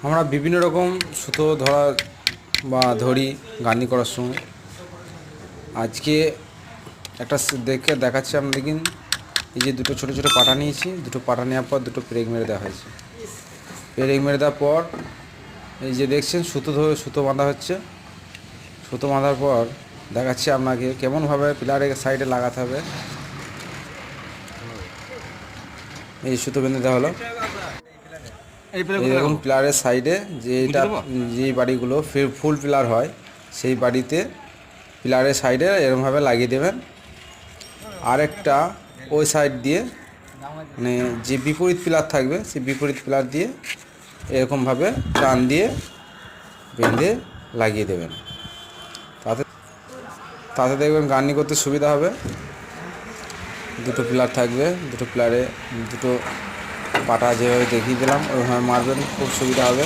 আমরা বিভিন্ন রকম সুতো ধরা বা ধরি গার্নি করার সময়। আজকে একটা দেখাচ্ছি আপনাদের। দেখিন, এই যে দুটো ছোটো ছোটো পাটা নিয়েছি, দুটো পাটা নেওয়ার পর দুটো পেরেক মেরে দেওয়া হয়েছে। পেরেক মেরে দেওয়ার পর এই যে দেখছেন সুতো বাঁধা হচ্ছে। সুতো বাঁধার পর দেখাচ্ছি আপনাকে কেমনভাবে পিলারের সাইডে লাগাতে হবে। এই সুতো বেঁধে দেওয়া হলো। এই দেখুন পিলারের সাইডে যেই বাড়িগুলো ফুল পিলার হয়, সেই বাড়িতে পিলারের সাইডে এরকমভাবে লাগিয়ে দেবেন। আরেকটা ওই সাইড দিয়ে, মানে যে বিপরীত পিলার থাকবে সেই বিপরীত পিলার দিয়ে এরকমভাবে টান দিয়ে বেঁধে লাগিয়ে দেবেন। তাতে তাতে দেখবেন গার্নি করতে সুবিধা হবে। দুটো পিলার থাকবে, দুটো পিলারে দুটো পাটা যেভাবে দেখিয়ে দিলাম ওইভাবে মারবেন, খুব সুবিধা হবে।